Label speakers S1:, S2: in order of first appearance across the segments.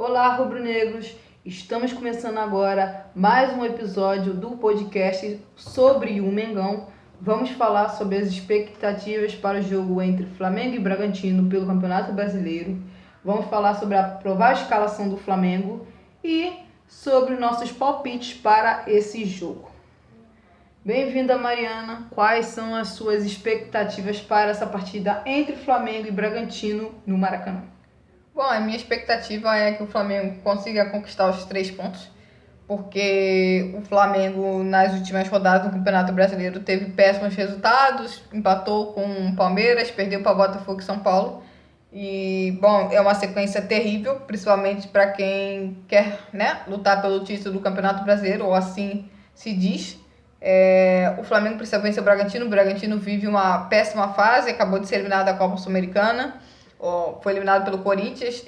S1: Olá, rubro-negros! Estamos começando agora mais um episódio do podcast sobre o Mengão. Vamos falar sobre as expectativas para o jogo entre Flamengo e Bragantino pelo Campeonato Brasileiro. Vamos falar sobre a provável escalação do Flamengo e sobre nossos palpites para esse jogo. Bem-vinda, Mariana. Quais são as suas expectativas para essa partida entre Flamengo e Bragantino no Maracanã?
S2: Bom, a minha expectativa é que o Flamengo consiga conquistar os 3 pontos, porque o Flamengo, nas últimas rodadas do Campeonato Brasileiro, teve péssimos resultados, empatou com o Palmeiras, perdeu para Botafogo e São Paulo. E, bom, é uma sequência terrível, principalmente para quem quer, lutar pelo título do Campeonato Brasileiro, ou assim se diz. O Flamengo precisa vencer o Bragantino vive uma péssima fase, acabou de ser eliminado da Copa Sul-Americana, foi eliminado pelo Corinthians,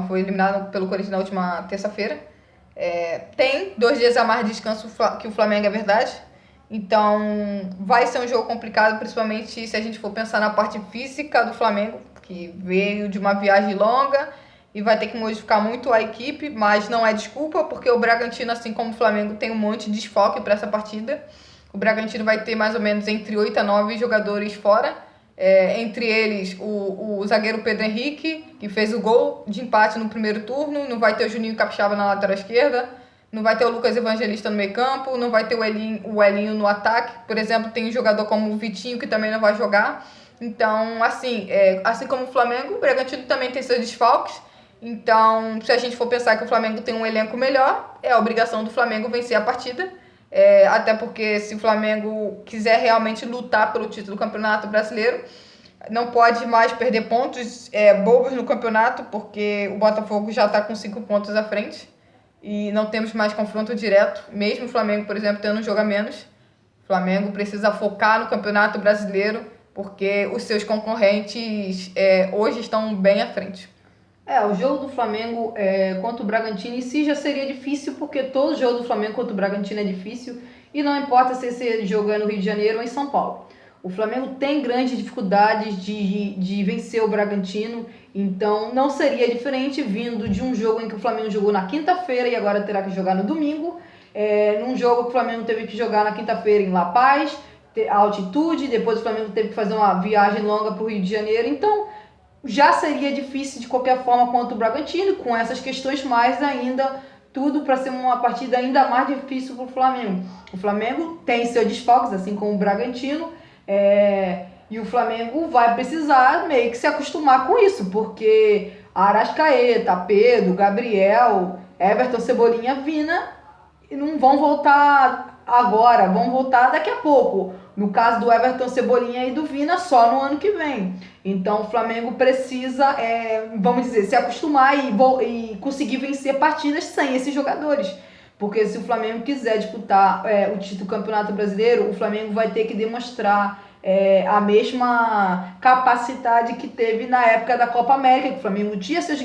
S2: foi eliminado pelo Corinthians na última terça-feira. Tem 2 dias a mais de descanso que o Flamengo, é verdade. Então vai ser um jogo complicado, principalmente se a gente for pensar na parte física do Flamengo, que veio de uma viagem longa e vai ter que modificar muito a equipe, mas não é desculpa, porque o Bragantino, assim como o Flamengo, tem um monte de desfalque para essa partida. O Bragantino vai ter mais ou menos entre 8 a 9 jogadores fora, entre eles o zagueiro Pedro Henrique, que fez o gol de empate no primeiro turno. Não vai ter o Juninho Capixaba na lateral esquerda, não vai ter o Lucas Evangelista no meio campo, não vai ter o Elinho no ataque. Por exemplo, tem um jogador como o Vitinho, que também não vai jogar. Então, assim como o Flamengo, o Bragantino também tem seus desfalques. Então, se a gente for pensar que o Flamengo tem um elenco melhor, é a obrigação do Flamengo vencer a partida. Até porque se o Flamengo quiser realmente lutar pelo título do Campeonato Brasileiro, não pode mais perder pontos bobos no campeonato, porque o Botafogo já está com 5 pontos à frente e não temos mais confronto direto, mesmo o Flamengo, por exemplo, tendo um jogo a menos. O Flamengo precisa focar no Campeonato Brasileiro, porque os seus concorrentes hoje estão bem à frente.
S1: O jogo do Flamengo contra o Bragantino em si já seria difícil, porque todo jogo do Flamengo contra o Bragantino é difícil, e não importa se esse jogo é no Rio de Janeiro ou em São Paulo. O Flamengo tem grandes dificuldades de vencer o Bragantino, então não seria diferente vindo de um jogo em que o Flamengo jogou na quinta-feira e agora terá que jogar no domingo, num jogo que o Flamengo teve que jogar na quinta-feira em La Paz, a altitude, depois o Flamengo teve que fazer uma viagem longa para o Rio de Janeiro, então já seria difícil de qualquer forma contra o Bragantino, com essas questões, mais ainda tudo para ser uma partida ainda mais difícil para o Flamengo. O Flamengo tem seus desfalques, assim como o Bragantino, e o Flamengo vai precisar meio que se acostumar com isso, porque Arrascaeta, Pedro, Gabriel, Everton, Cebolinha, Vina não vão voltar agora, vão voltar daqui a pouco. No caso do Everton, Cebolinha e do Vina, só no ano que vem. Então o Flamengo precisa, vamos dizer, se acostumar e conseguir vencer partidas sem esses jogadores. Porque se o Flamengo quiser disputar o título do Campeonato Brasileiro, o Flamengo vai ter que demonstrar a mesma capacidade que teve na época da Copa América, que o Flamengo tinha seus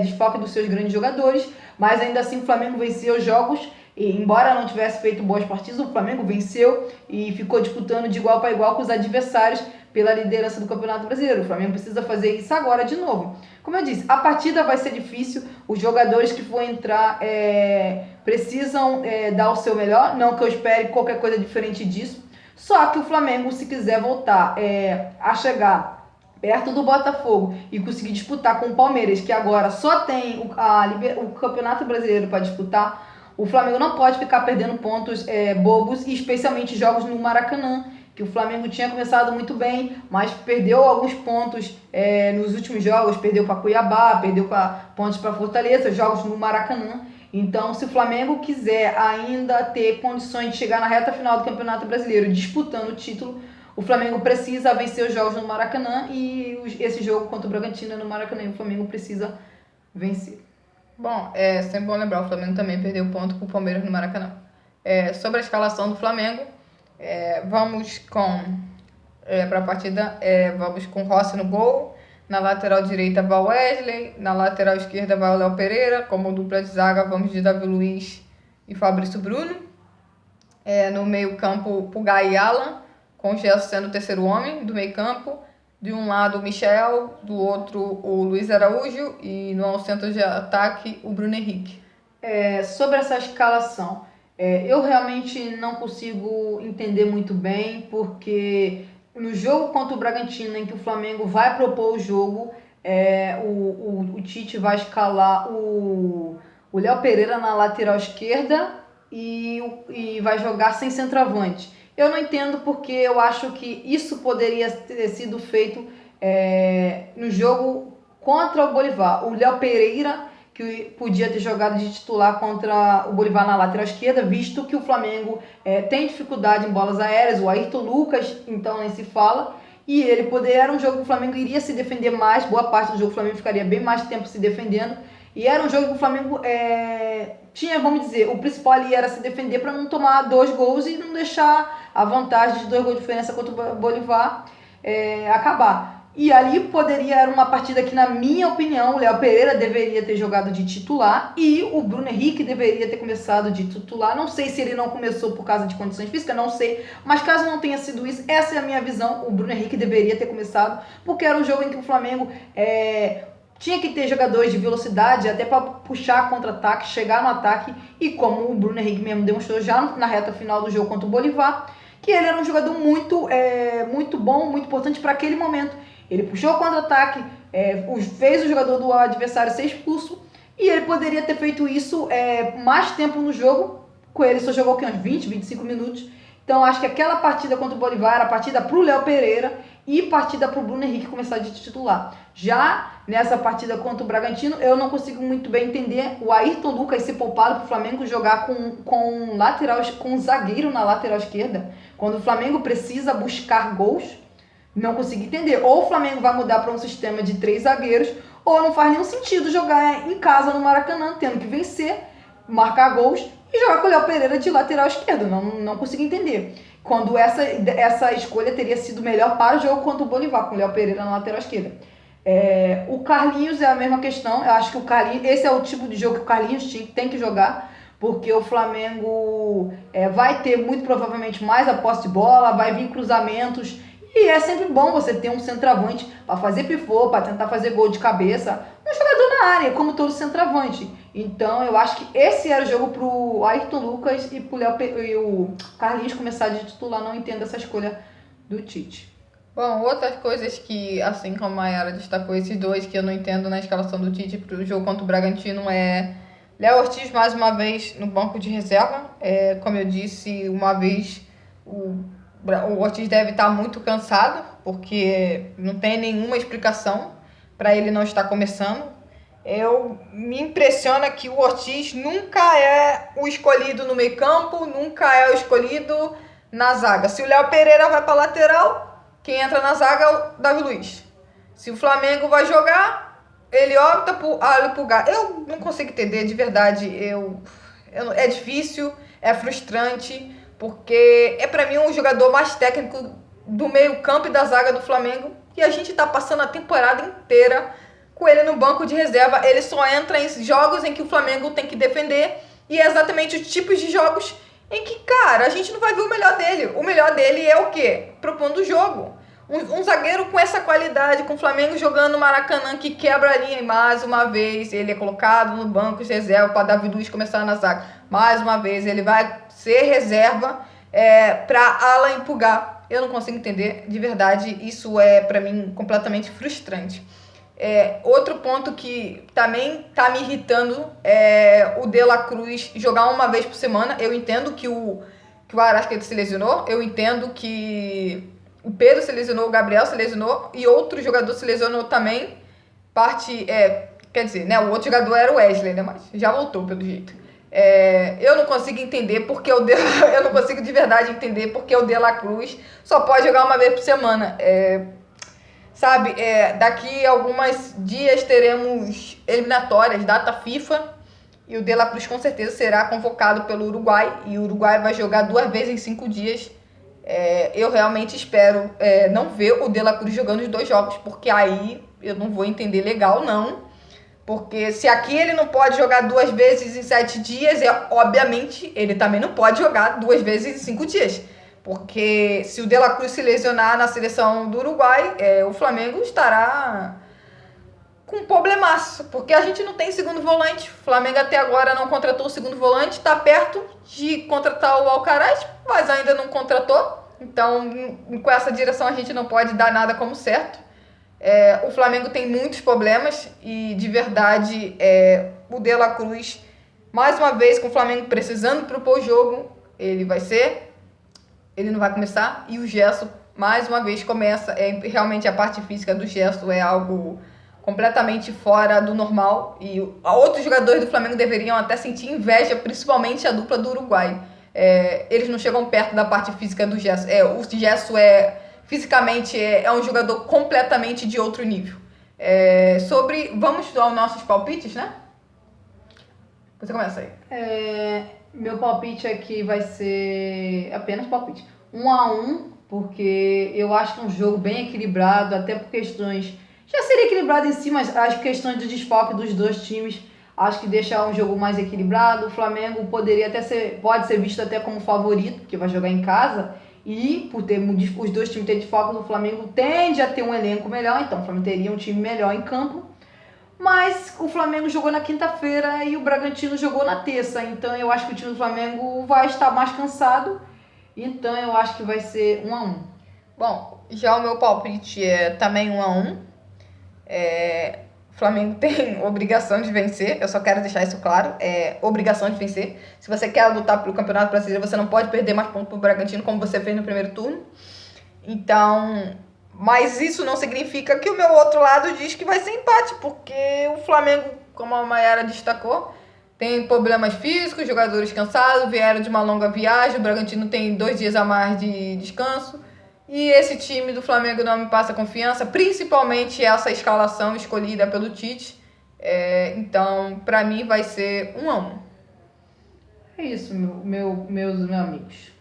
S1: desfalques dos seus grandes jogadores, mas ainda assim o Flamengo venceu os jogos. E, embora não tivesse feito boas partidas, o Flamengo venceu e ficou disputando de igual para igual com os adversários pela liderança do Campeonato Brasileiro. O Flamengo precisa fazer isso agora de novo. Como eu disse, a partida vai ser difícil, os jogadores que for entrar precisam dar o seu melhor, não que eu espere qualquer coisa diferente disso. Só que o Flamengo, se quiser voltar a chegar perto do Botafogo e conseguir disputar com o Palmeiras, que agora só tem o Campeonato Brasileiro para disputar, o Flamengo não pode ficar perdendo pontos bobos, e especialmente jogos no Maracanã, que o Flamengo tinha começado muito bem, mas perdeu alguns pontos nos últimos jogos, perdeu para Cuiabá, perdeu pontos para Fortaleza, jogos no Maracanã. Então, se o Flamengo quiser ainda ter condições de chegar na reta final do Campeonato Brasileiro disputando o título, o Flamengo precisa vencer os jogos no Maracanã, e esse jogo contra o Bragantino é no Maracanã, e o Flamengo precisa vencer.
S2: Bom, é sempre bom lembrar, o Flamengo também perdeu ponto com o Palmeiras no Maracanã. Sobre a escalação do Flamengo, vamos para a partida, vamos com Rossi no gol. Na lateral direita vai o Wesley, na lateral esquerda vai o Léo Pereira. Como dupla de zaga vamos de Davi Luiz e Fabrício Bruno. No meio campo, Pulgar e Alan, com o Gerson sendo o terceiro homem do meio campo. De um lado o Michel, do outro o Luiz Araújo e no centro de ataque o Bruno Henrique.
S1: Sobre essa escalação, eu realmente não consigo entender muito bem, porque no jogo contra o Bragantino, em que o Flamengo vai propor o jogo, o Tite vai escalar o Léo Pereira na lateral esquerda e vai jogar sem centroavante. Eu não entendo, porque eu acho que isso poderia ter sido feito no jogo contra o Bolívar. O Léo Pereira, que podia ter jogado de titular contra o Bolívar na lateral esquerda, visto que o Flamengo tem dificuldade em bolas aéreas. O Ayrton Lucas, então, nem se fala. E ele era um jogo que o Flamengo iria se defender mais, boa parte do jogo o Flamengo ficaria bem mais tempo se defendendo. E era um jogo que o Flamengo tinha, vamos dizer, o principal ali era se defender para não tomar 2 gols e não deixar a vantagem de 2 gols de diferença contra o Bolívar acabar. E ali era uma partida que, na minha opinião, o Léo Pereira deveria ter jogado de titular e o Bruno Henrique deveria ter começado de titular. Não sei se ele não começou por causa de condições físicas, não sei. Mas caso não tenha sido isso, essa é a minha visão. O Bruno Henrique deveria ter começado, porque era um jogo em que o Flamengo tinha que ter jogadores de velocidade até para puxar contra-ataque, chegar no ataque. E como o Bruno Henrique mesmo demonstrou já na reta final do jogo contra o Bolívar, que ele era um jogador muito bom, muito importante para aquele momento. Ele puxou o contra-ataque, fez o jogador do adversário ser expulso, e ele poderia ter feito isso mais tempo no jogo. Com ele só jogou uns 20, 25 minutos. Então acho que aquela partida contra o Bolívar era partida para o Léo Pereira e partida para o Bruno Henrique começar de titular. Já nessa partida contra o Bragantino, eu não consigo muito bem entender o Ayrton Lucas ser poupado para o Flamengo jogar com um zagueiro na lateral esquerda, quando o Flamengo precisa buscar gols. Não consigo entender. Ou o Flamengo vai mudar para um sistema de 3 zagueiros, ou não faz nenhum sentido jogar em casa no Maracanã, tendo que vencer, marcar gols e jogar com o Léo Pereira de lateral esquerdo. Não consigo entender. Quando essa escolha teria sido melhor para o jogo contra o Bolívar, com o Léo Pereira na lateral esquerda. O Carlinhos é a mesma questão. Eu acho que o Carlinhos, esse é o tipo de jogo que o Carlinhos tem que jogar, porque o Flamengo vai ter muito provavelmente mais a posse de bola, vai vir cruzamentos. E é sempre bom você ter um centroavante para fazer pivô, para tentar fazer gol de cabeça. Um jogador na área, como todo centroavante. Então eu acho que esse era o jogo pro Ayrton Lucas e pro o Carlinhos começar de titular. Não entendo essa escolha do Tite.
S2: Bom, outras coisas que, assim como a Mayara destacou, esses dois que eu não entendo na escalação do Tite pro jogo contra o Bragantino é Léo Ortiz mais uma vez no banco de reserva. Como eu disse uma vez, o Ortiz deve estar muito cansado, porque não tem nenhuma explicação para ele não estar começando. Me impressiona que o Ortiz nunca é o escolhido no meio campo, nunca é o escolhido na zaga. Se o Léo Pereira vai para lateral, quem entra na zaga é o Davi Luiz. Se o Flamengo vai jogar, ele opta por Alho Pulgar. Eu não consigo entender, de verdade. É difícil, é frustrante, porque para mim um jogador mais técnico do meio campo e da zaga do Flamengo, e a gente tá passando a temporada inteira com ele no banco de reserva. Ele só entra em jogos em que o Flamengo tem que defender, e é exatamente os tipos de jogos em que, cara, a gente não vai ver o melhor dele. O melhor dele é o quê? Propondo o jogo. Um zagueiro com essa qualidade, com o Flamengo jogando no Maracanã, que quebra a linha, e mais uma vez ele é colocado no banco de reserva para Davi Luiz começar na zaga. Mais uma vez ele vai ser reserva para Alan Pulgar. Eu não consigo entender, de verdade, isso é para mim completamente frustrante. Outro ponto que também tá me irritando é o De La Cruz jogar uma vez por semana. Eu entendo que o Arrascaeta se lesionou, eu entendo que o Pedro se lesionou, o Gabriel se lesionou e outro jogador se lesionou também. Quer dizer, né, o outro jogador era o Wesley, né, mas já voltou pelo jeito. Eu não consigo entender porque eu não consigo de verdade entender porque o De La Cruz só pode jogar uma vez por semana. Daqui a alguns dias teremos eliminatórias, data FIFA, e o De La Cruz com certeza será convocado pelo Uruguai, e o Uruguai vai jogar 2 vezes em 5 dias. Eu realmente espero não ver o De La Cruz jogando os 2 jogos, porque aí eu não vou entender legal, não. Porque se aqui ele não pode jogar 2 vezes em 7 dias, obviamente ele também não pode jogar 2 vezes em 5 dias. Porque se o De La Cruz se lesionar na seleção do Uruguai, o Flamengo estará com um problemaço, porque a gente não tem segundo volante. O Flamengo até agora não contratou o segundo volante, está perto de contratar o Alcaraz, mas ainda não contratou. Então, com essa direção a gente não pode dar nada como certo. O Flamengo tem muitos problemas e, de verdade, o De La Cruz, mais uma vez, com o Flamengo precisando propor o jogo, ele não vai começar. E o Gerson, mais uma vez, começa. Realmente a parte física do Gerson é algo completamente fora do normal. E outros jogadores do Flamengo deveriam até sentir inveja, principalmente a dupla do Uruguai. Eles não chegam perto da parte física do Gerson. O Gerson fisicamente é um jogador completamente de outro nível. Vamos aos nossos palpites, né? Você começa aí.
S1: Meu palpite aqui vai ser apenas palpite. 1-1, porque eu acho que é um jogo bem equilibrado, até por questões... Já seria equilibrado em si, mas as questões de desfalque dos dois times acho que deixa um jogo mais equilibrado. O Flamengo pode ser visto até como favorito, porque vai jogar em casa. E por ter os dois times terem desfalques, o Flamengo tende a ter um elenco melhor, então o Flamengo teria um time melhor em campo. Mas o Flamengo jogou na quinta-feira e o Bragantino jogou na terça. Então eu acho que o time do Flamengo vai estar mais cansado. Então eu acho que vai ser 1-1.
S2: Bom, já o meu palpite é também 1-1. O Flamengo tem obrigação de vencer. Eu só quero deixar isso claro. Obrigação de vencer. Se você quer lutar pelo Campeonato Brasileiro, você não pode perder mais pontos pro Bragantino como você fez no primeiro turno. Então... Mas isso não significa que o meu outro lado diz que vai ser empate, porque o Flamengo, como a Mayara destacou, tem problemas físicos, jogadores cansados, vieram de uma longa viagem, o Bragantino tem 2 dias a mais de descanso, e esse time do Flamengo não me passa confiança, principalmente essa escalação escolhida pelo Tite. Então, pra mim, vai ser 1-1.
S1: É isso, meus amigos.